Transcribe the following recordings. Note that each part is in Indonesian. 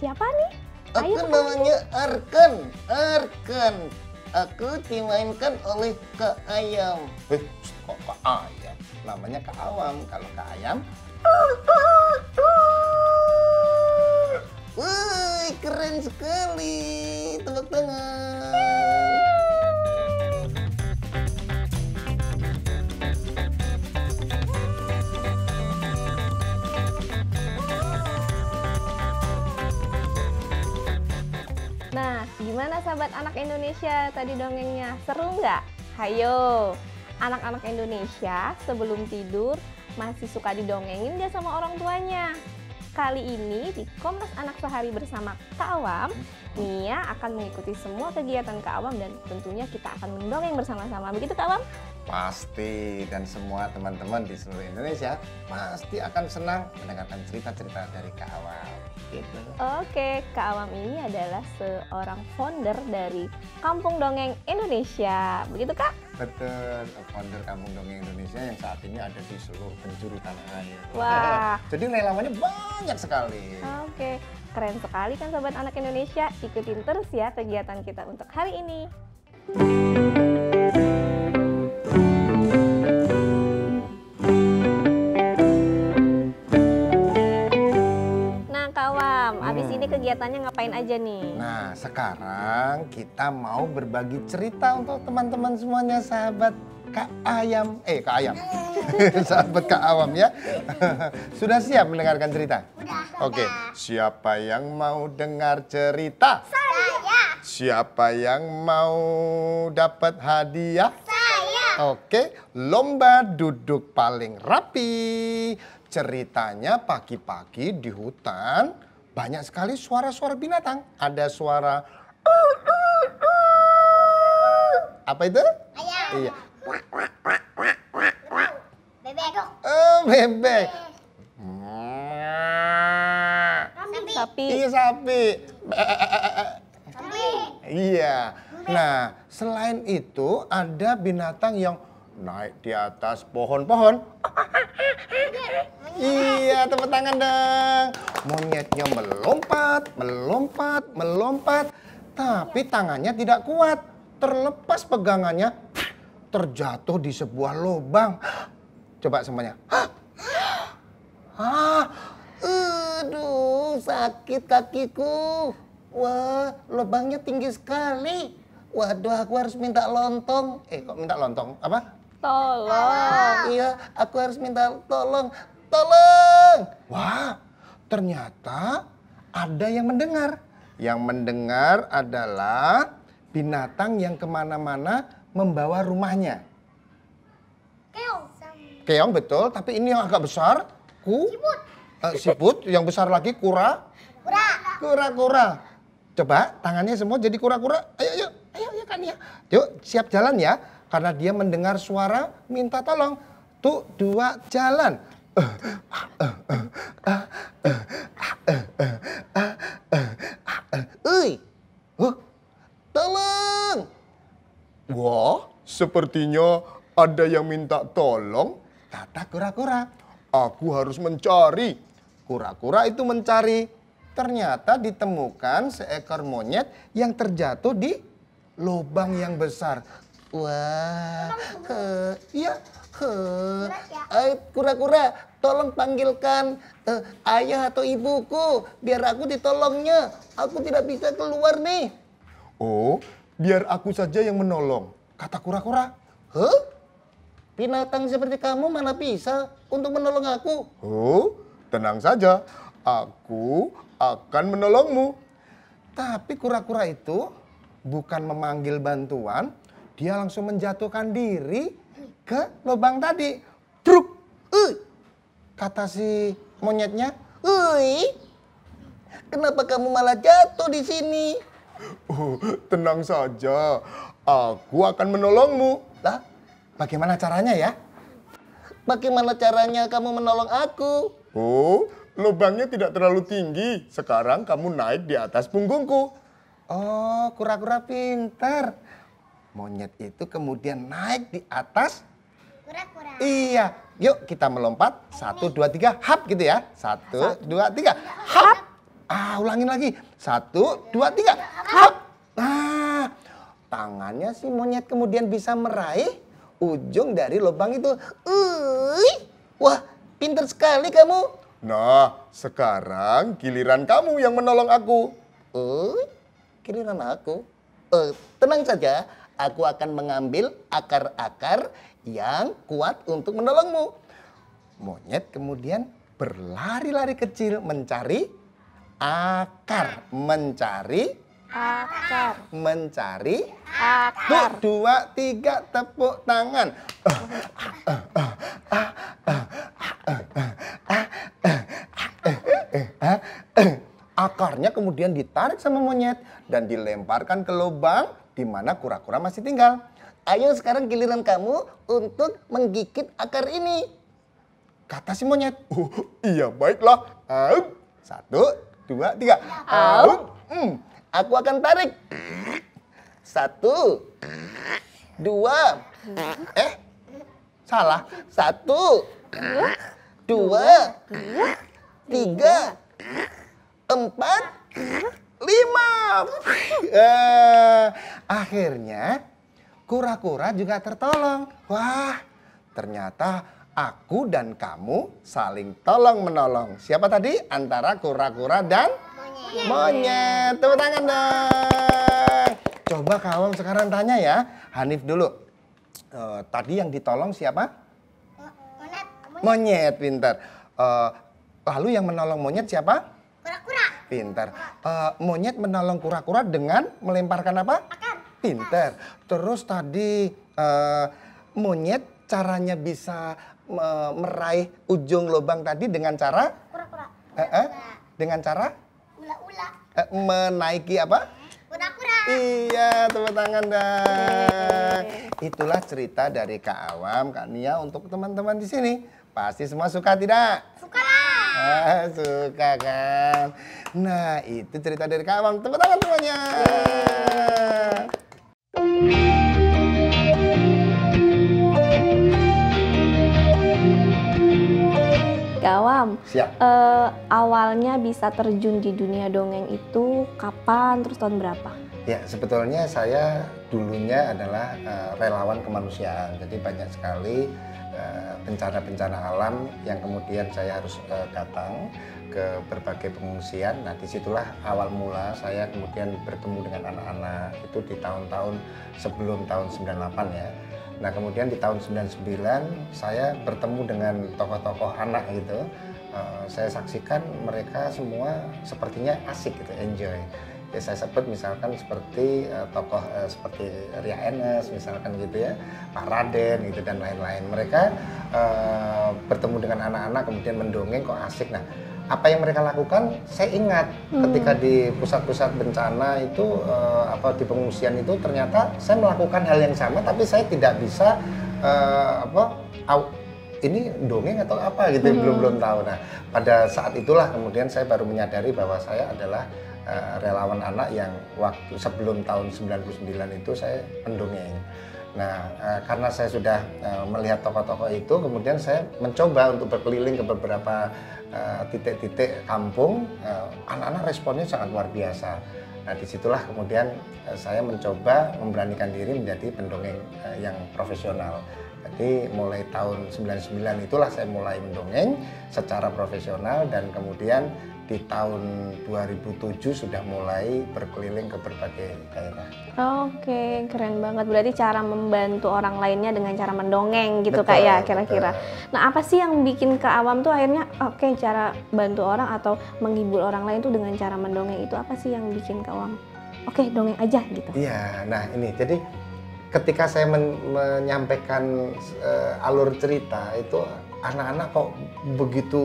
siapa nih? Aku namanya Arkan. Arkan. Aku dimainkan oleh Kak Ayam. Kok Kak Ayam? Namanya Kak Awam. Kalau Kak Ayam, wih, keren sekali. Tepuk tangan. Nah, gimana sahabat anak Indonesia tadi dongengnya? Seru nggak? Hayo, anak-anak Indonesia sebelum tidur masih suka didongengin nggak sama orang tuanya? Kali ini di Komnas Anak Sehari bersama Kak Awam, Nia akan mengikuti semua kegiatan Kak Awam dan tentunya kita akan mendongeng bersama-sama. Begitu Kak Awam? Pasti, dan semua teman-teman di seluruh Indonesia pasti akan senang mendengarkan cerita-cerita dari Kak Awam. Gitu. Oke, Kak Awam ini adalah seorang founder dari Kampung Dongeng Indonesia. Begitu Kak? Betul, founder Kampung Dongeng Indonesia yang saat ini ada di seluruh penjuru tanah air. Wah. Jadi relawannya banyak sekali. Oke, keren sekali kan sahabat anak Indonesia. Ikutin terus ya kegiatan kita untuk hari ini. Nah Kak Awam, abis ini kegiatannya ngapain aja nih? Nah, sekarang kita mau berbagi cerita untuk teman-teman semuanya, sahabat Kak Ayam. Kak Ayam. Sahabat Kak Awam ya. Sudah siap mendengarkan cerita? Udah. Oke, siapa yang mau dengar cerita? Saya. Siapa yang mau dapat hadiah? Saya. Oke, lomba duduk paling rapi. Ceritanya pagi-pagi di hutan banyak sekali suara-suara binatang. Ada suara apa itu? Ayam. Iya. Bebek. Oh, bebek. Sapi. Iya, sapi. Sapi. Iya. Nah, selain itu ada binatang yang naik di atas pohon-pohon. Iya, tepuk tangan dong. Monyetnya melompat, melompat, melompat. Tapi tangannya tidak kuat. Terlepas pegangannya, terjatuh di sebuah lubang. Coba semuanya. Aduh, sakit kakiku. Wah, lubangnya tinggi sekali. Waduh, aku harus minta lontong. Kok minta lontong? Apa? Tolong. Iya, aku harus minta tolong. Tolong! Wah, ternyata ada yang mendengar. Yang mendengar adalah binatang yang kemana-mana membawa rumahnya. Keong. Keong betul, tapi ini yang agak besar. Siput. Siput, yang besar lagi kura. Kura. Kura-kura. Coba tangannya semua jadi kura-kura. Ayo, ayo kan ya. Yuk, siap jalan ya. Karena dia mendengar suara minta tolong. Tuh, dua, jalan. Tolong. Wah, sepertinya ada yang minta tolong, kata kura-kura. Aku harus mencari. Kura-kura itu mencari. Ternyata ditemukan seekor monyet yang terjatuh di lubang yang besar. Wah, iya. Kura-kura, tolong panggilkan ayah atau ibuku, biar aku ditolongnya. Aku tidak bisa keluar nih. Oh, biar aku saja yang menolong, kata kura-kura. Huh? Binatang seperti kamu mana bisa untuk menolong aku? Oh, tenang saja, aku akan menolongmu. Tapi kura-kura itu bukan memanggil bantuan, dia langsung menjatuhkan diri ke lubang tadi. Truk, kata si monyetnya. Kenapa kamu malah jatuh di sini? Oh, tenang saja, aku akan menolongmu. Lah, bagaimana caranya ya? Bagaimana caranya kamu menolong aku? Oh, lubangnya tidak terlalu tinggi. Sekarang kamu naik di atas punggungku. Oh, kura-kura pintar. Monyet itu kemudian naik di atas. Kura-kura. Iya, yuk kita melompat. 1, 2, 3, hap gitu ya. 1, 2, 3, hap. Ulangin lagi. 1, 2, 3. Hap. Nah, tangannya si monyet kemudian bisa meraih ujung dari lubang itu. Wah, pinter sekali kamu. Nah, sekarang giliran kamu yang menolong aku. Giliran aku? Tenang saja, aku akan mengambil akar-akar yang kuat untuk menolongmu. Monyet kemudian berlari-lari kecil mencari akar, mencari Akar. 1, 2, 3, tepuk tangan. Akarnya kemudian ditarik sama monyet dan dilemparkan ke lubang di mana kura-kura masih tinggal. Ayo sekarang giliran kamu untuk menggigit akar ini. Kata si monyet. Iya baiklah. 1, 2, 3. Aku akan tarik. 1, 2. Salah. 1, 2, 3, 4, 5. Akhirnya kura-kura juga tertolong. Wah, ternyata aku dan kamu saling tolong-menolong. Siapa tadi? Antara kura-kura dan monyet. Tepuk tangan dong. Coba kawan sekarang tanya ya. Hanif dulu. Tadi yang ditolong siapa? Monyet, pintar. Lalu yang menolong monyet siapa? Kura-kura. Pintar. Monyet menolong kura-kura dengan melemparkan apa? Akar. Pintar. Terus tadi monyet caranya bisa meraih ujung lubang tadi dengan cara? Kura-kura. Dengan cara? Ula-ula. Menaiki apa? Kura-kura. Iya, tepuk tangan dah. Itulah cerita dari Kak Awam, Kak Nia untuk teman-teman di sini. Pasti semua suka tidak? Suka lah. Suka kan? Nah, itu cerita dari Kak Awam. Tepuk tangan semuanya. Kak Awam, Siap. awalnya bisa terjun di dunia dongeng itu kapan, terus tahun berapa? Ya, sebetulnya saya dulunya adalah relawan kemanusiaan. Jadi banyak sekali bencana-bencana alam yang kemudian saya harus datang ke berbagai pengungsian. Nah, disitulah awal mula saya kemudian bertemu dengan anak-anak itu di tahun-tahun sebelum tahun 98 ya. Nah, kemudian di tahun 99 saya bertemu dengan tokoh-tokoh anak gitu. Saya saksikan mereka semua sepertinya asik gitu, enjoy. Ya, saya sebut misalkan seperti tokoh seperti Ria Enes misalkan gitu ya, Pak Raden gitu dan lain-lain. Mereka bertemu dengan anak-anak kemudian mendongeng kok asik. Nah, apa yang mereka lakukan saya ingat ketika di pusat-pusat bencana itu di pengungsian itu ternyata saya melakukan hal yang sama tapi saya tidak bisa ini dongeng atau apa gitu belum tahu. Nah, pada saat itulah kemudian saya baru menyadari bahwa saya adalah relawan anak yang waktu sebelum tahun 99 itu saya mendongeng. Nah, karena saya sudah melihat tokoh-tokoh itu, kemudian saya mencoba untuk berkeliling ke beberapa titik-titik kampung. Anak-anak responnya sangat luar biasa. Nah, disitulah kemudian saya mencoba memberanikan diri menjadi pendongeng yang profesional. Jadi mulai tahun 99 itulah saya mulai mendongeng secara profesional dan kemudian di tahun 2007 sudah mulai berkeliling ke berbagai daerah. Oke, keren banget. Berarti cara membantu orang lainnya dengan cara mendongeng gitu. Betul, Kak ya kira-kira. betul. Nah, apa sih yang bikin Kak Awam tuh akhirnya cara bantu orang atau menghibur orang lain tuh dengan cara mendongeng itu apa sih yang bikin Kak Awam? Oke, dongeng aja gitu. Iya, nah ini jadi ketika saya menyampaikan alur cerita itu anak-anak kok begitu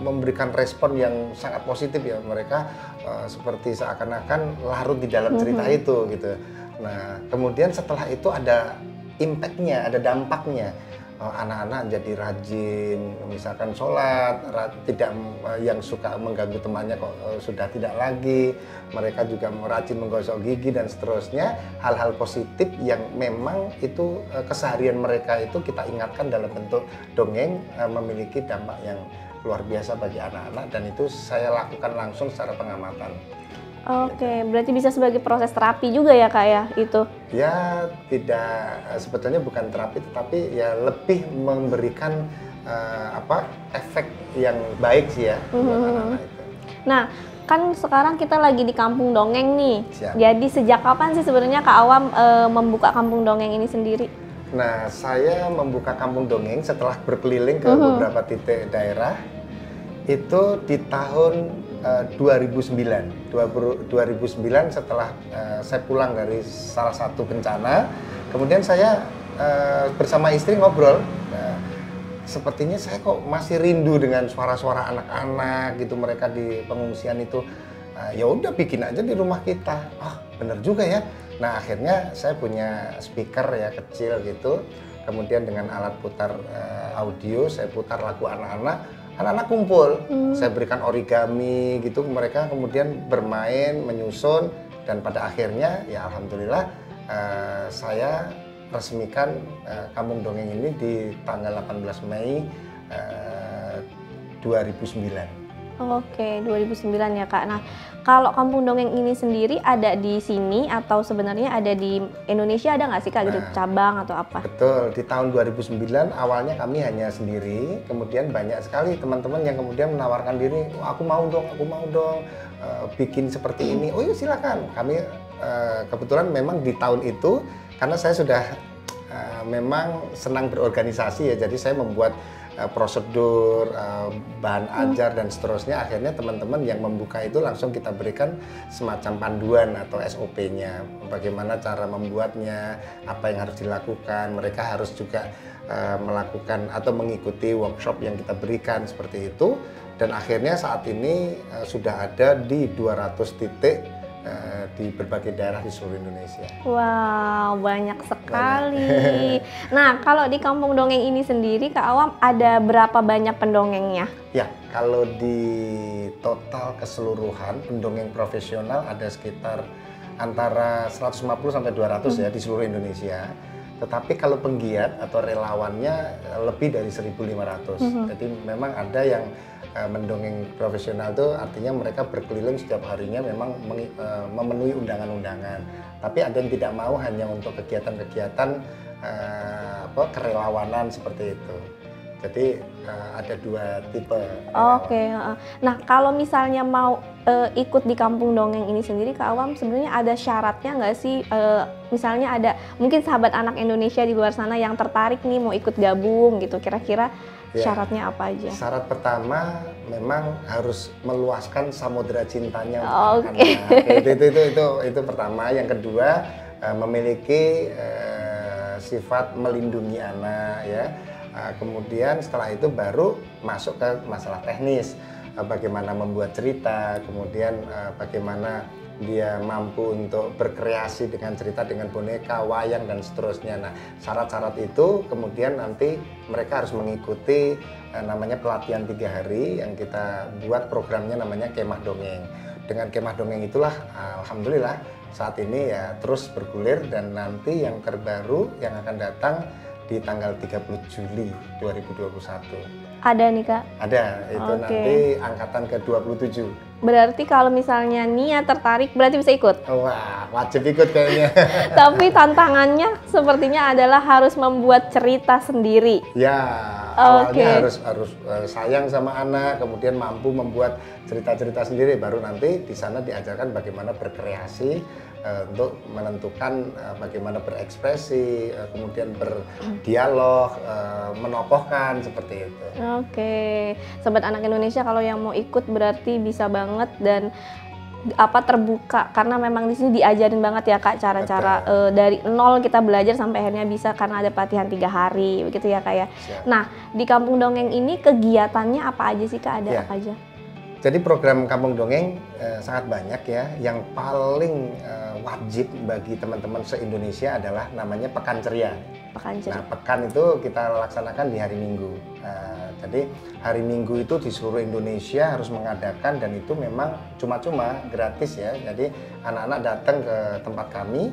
memberikan respon yang sangat positif ya, mereka seperti seakan-akan larut di dalam cerita itu gitu. Nah, kemudian setelah itu ada impact-nya, ada dampaknya. Anak-anak jadi rajin, misalkan sholat, tidak yang suka mengganggu temannya kok sudah tidak lagi. Mereka juga rajin menggosok gigi dan seterusnya. Hal-hal positif yang memang itu keseharian mereka itu kita ingatkan dalam bentuk dongeng memiliki dampak yang luar biasa bagi anak-anak, dan itu saya lakukan langsung secara pengamatan. Oke, berarti bisa sebagai proses terapi juga ya Kak ya itu? Ya tidak, sebetulnya bukan terapi, tetapi ya lebih memberikan efek yang baik sih ya buat anak-anak itu. Nah, kan sekarang kita lagi di Kampung Dongeng nih. Siap. Jadi sejak kapan sih sebenarnya Kak Awam membuka Kampung Dongeng ini sendiri? Nah, saya membuka Kampung Dongeng setelah berkeliling ke beberapa titik daerah itu di tahun 2009. 2009 setelah saya pulang dari salah satu bencana, kemudian saya bersama istri ngobrol. Nah, sepertinya saya kok masih rindu dengan suara-suara anak-anak gitu, mereka di pengungsian itu. Ya udah bikin aja di rumah kita. Bener juga ya. Nah, akhirnya saya punya speaker ya kecil gitu. Kemudian dengan alat putar audio, saya putar lagu anak-anak kumpul. Saya berikan origami gitu, mereka kemudian bermain, menyusun, dan pada akhirnya ya alhamdulillah saya resmikan Kampung Dongeng ini di tanggal 18 Mei 2009. Oke, 2009 ya Kak. Nah, kalau Kampung Dongeng ini sendiri ada di sini atau sebenarnya ada di Indonesia, ada nggak sih Kak gitu cabang atau apa? Betul, di tahun 2009 awalnya kami hanya sendiri, kemudian banyak sekali teman-teman yang kemudian menawarkan diri, aku mau dong bikin seperti ini. Oh iya silakan. Kami kebetulan memang di tahun itu karena saya sudah memang senang berorganisasi ya, jadi saya membuat prosedur, bahan ajar dan seterusnya. Akhirnya teman-teman yang membuka itu langsung kita berikan semacam panduan atau SOP-nya, bagaimana cara membuatnya, apa yang harus dilakukan. Mereka harus juga melakukan atau mengikuti workshop yang kita berikan seperti itu. Dan akhirnya saat ini sudah ada di 200 titik di berbagai daerah di seluruh Indonesia. Wow, banyak sekali. Nah, kalau di Kampung Dongeng ini sendiri, Kak Awam, ada berapa banyak pendongengnya? Ya, kalau di total keseluruhan pendongeng profesional ada sekitar antara 150 sampai 200 ya di seluruh Indonesia. Tetapi kalau penggiat atau relawannya lebih dari 1.500. Jadi memang ada yang mendongeng profesional itu artinya mereka berkeliling setiap harinya memang memenuhi undangan-undangan. Tapi ada yang tidak mau hanya untuk kegiatan-kegiatan kerelawanan seperti itu. Jadi ada dua tipe. Oke. Nah, kalau misalnya mau ikut di Kampung Dongeng ini sendiri, Kak Awam, sebenarnya ada syaratnya nggak sih? Misalnya ada mungkin sahabat anak Indonesia di luar sana yang tertarik nih mau ikut gabung gitu, kira-kira syaratnya apa aja? Syarat pertama memang harus meluaskan samudera cintanya untuk anak-anak. Itu pertama. Yang kedua memiliki sifat melindungi anak ya. Kemudian setelah itu baru masuk ke masalah teknis, bagaimana membuat cerita, kemudian bagaimana dia mampu untuk berkreasi dengan cerita, dengan boneka, wayang dan seterusnya. Nah, syarat-syarat itu kemudian nanti mereka harus mengikuti namanya pelatihan 3 hari yang kita buat, programnya namanya Kemah Dongeng. Dengan Kemah Dongeng itulah alhamdulillah saat ini ya terus bergulir, dan nanti yang terbaru yang akan datang di tanggal 30 Juli 2021. Ada nih Kak? Ada, itu nanti angkatan ke-27. Berarti kalau misalnya Nia tertarik berarti bisa ikut? Wah, wajib ikut kayaknya. Tapi tantangannya sepertinya adalah harus membuat cerita sendiri. Ya, awalnya harus sayang sama anak, kemudian mampu membuat cerita-cerita sendiri, baru nanti di sana diajarkan bagaimana berkreasi untuk menentukan bagaimana berekspresi, kemudian berdialog, menokohkan seperti itu. Oke, Sobat Anak Indonesia, kalau yang mau ikut berarti bisa banget dan terbuka, karena memang di sini diajarin banget ya Kak cara-cara dari nol kita belajar sampai akhirnya bisa, karena ada pelatihan 3 hari begitu ya Kak ya. Siap. Nah, di Kampung Dongeng ini kegiatannya apa aja sih Kak? Ada apa aja? Jadi program Kampung Dongeng sangat banyak ya. Yang paling wajib bagi teman-teman se-Indonesia adalah namanya Pekan Ceria. Pekan Ceria. Nah, pekan itu kita laksanakan di hari Minggu. Jadi hari Minggu itu di seluruh Indonesia harus mengadakan, dan itu memang cuma-cuma gratis ya. Jadi anak-anak datang ke tempat kami,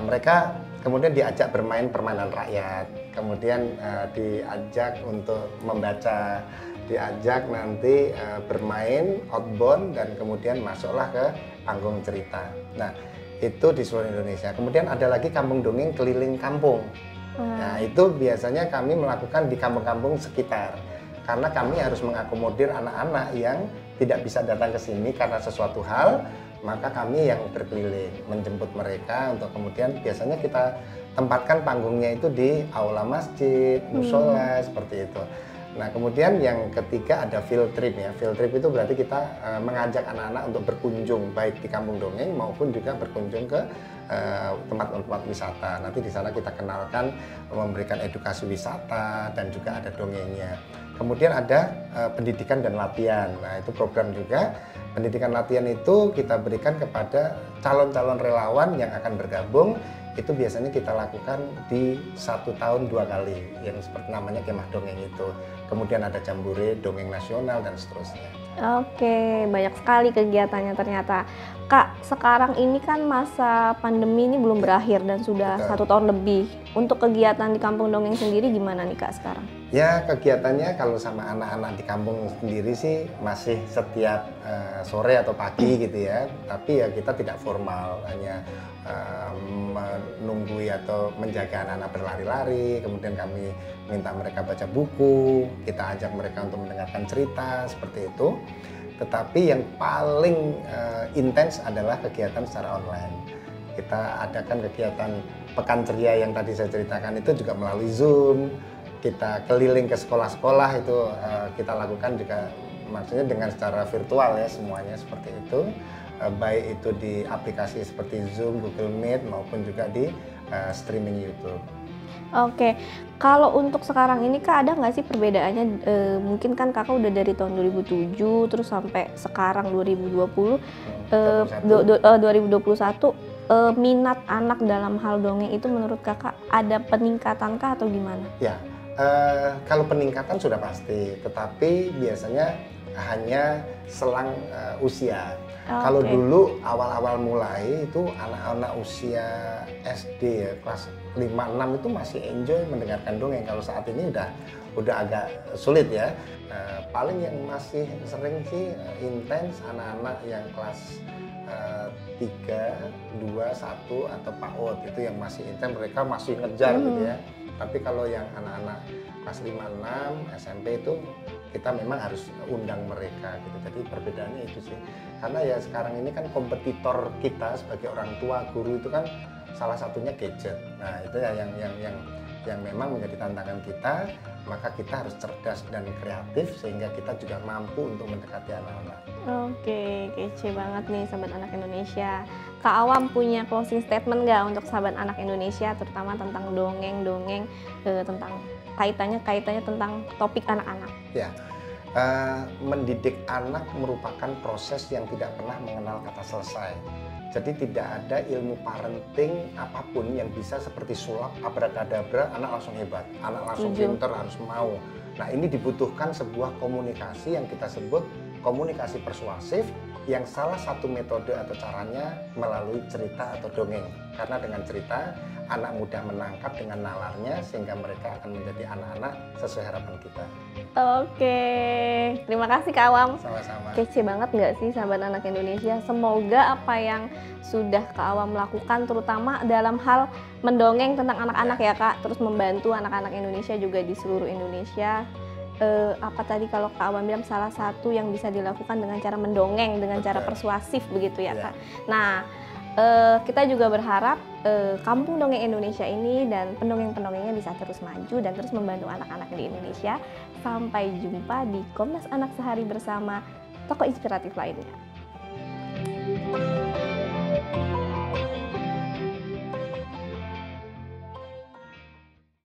mereka kemudian diajak bermain permainan rakyat, kemudian diajak untuk membaca diajak nanti bermain outbound dan kemudian masuklah ke panggung cerita. Nah, itu di seluruh Indonesia. Kemudian ada lagi kampung dongeng keliling kampung. Nah, itu biasanya kami melakukan di kampung-kampung sekitar. Karena kami harus mengakomodir anak-anak yang tidak bisa datang ke sini karena sesuatu hal, maka kami yang berkeliling, menjemput mereka untuk kemudian biasanya kita tempatkan panggungnya itu di aula masjid, musola, seperti itu. Nah, kemudian yang ketiga ada field trip ya. Field trip itu berarti kita mengajak anak-anak untuk berkunjung baik di kampung dongeng maupun juga berkunjung ke tempat-tempat wisata. Nanti di sana kita kenalkan, memberikan edukasi wisata dan juga ada dongengnya. Kemudian ada pendidikan dan latihan. Nah, itu program juga. Pendidikan latihan itu kita berikan kepada calon-calon relawan yang akan bergabung. Itu biasanya kita lakukan di 1 tahun 2 kali, yang seperti namanya kemah dongeng itu. Kemudian ada jambore dongeng nasional dan seterusnya. Oke, banyak sekali kegiatannya ternyata. Kak, sekarang ini kan masa pandemi ini belum berakhir dan sudah Betul. 1 tahun lebih. Untuk kegiatan di kampung dongeng sendiri gimana nih Kak sekarang? Ya, kegiatannya kalau sama anak-anak di kampung sendiri sih masih setiap sore atau pagi gitu ya. Tapi ya kita tidak formal, hanya menunggui atau menjaga anak-anak berlari-lari. Kemudian kami minta mereka baca buku, kita ajak mereka untuk mendengarkan cerita, seperti itu. Tetapi yang paling intens adalah kegiatan secara online. Kita adakan kegiatan Pekan Ceria yang tadi saya ceritakan itu juga melalui Zoom. Kita keliling ke sekolah-sekolah itu kita lakukan juga maksudnya dengan secara virtual ya, semuanya seperti itu. Baik itu di aplikasi seperti Zoom, Google Meet maupun juga di streaming YouTube. Oke, kalau untuk sekarang ini Kak ada nggak sih perbedaannya? Mungkin kan Kakak udah dari tahun 2007 terus sampai sekarang 2020, 2021, minat anak dalam hal dongeng itu menurut Kakak ada peningkatan kah atau gimana? Ya, kalau peningkatan sudah pasti, tetapi biasanya hanya selang usia. Kalau Oke. dulu awal-awal mulai itu anak-anak usia SD ya, kelas 5-6 itu masih enjoy mendengarkan dongeng. Kalau saat ini udah agak sulit ya. Paling yang masih sering sih intens anak-anak yang kelas 3, 2, 1 atau PAUD itu yang masih intens, mereka masih ngejar gitu ya. Tapi kalau yang anak-anak kelas 5-6 SMP itu kita memang harus undang mereka gitu. Jadi perbedaannya itu sih. Karena ya sekarang ini kan kompetitor kita sebagai orang tua, guru itu kan salah satunya gadget. Nah, itu ya yang memang menjadi tantangan kita, maka kita harus cerdas dan kreatif sehingga kita juga mampu untuk mendekati anak-anak. Oke, kece banget nih sahabat anak Indonesia. Kak Awam punya closing statement nggak untuk sahabat anak Indonesia, terutama tentang dongeng-dongeng, tentang kaitannya tentang topik anak-anak? Ya, mendidik anak merupakan proses yang tidak pernah mengenal kata selesai. Jadi tidak ada ilmu parenting apapun yang bisa seperti sulap, abrakadabra, anak langsung hebat, anak langsung pinter, harus mau. Nah, ini dibutuhkan sebuah komunikasi yang kita sebut komunikasi persuasif, yang salah satu metode atau caranya melalui cerita atau dongeng. Karena dengan cerita, anak mudah menangkap dengan nalarnya sehingga mereka akan menjadi anak-anak sesuai harapan kita. Oke, terima kasih Kak Awam. Sama-sama. Kece banget nggak sih sahabat anak Indonesia? Semoga apa yang sudah Kak Awam lakukan, terutama dalam hal mendongeng tentang anak-anak ya Kak, terus membantu anak-anak Indonesia juga di seluruh Indonesia. Apa tadi kalau Kak Awam bilang salah satu yang bisa dilakukan dengan cara mendongeng, dengan cara persuasif begitu ya Kak. Nah, kita juga berharap Kampung Dongeng Indonesia ini dan pendongeng-pendongengnya bisa terus maju dan terus membantu anak-anak di Indonesia. Sampai jumpa di Komnas Anak Sehari bersama tokoh inspiratif lainnya.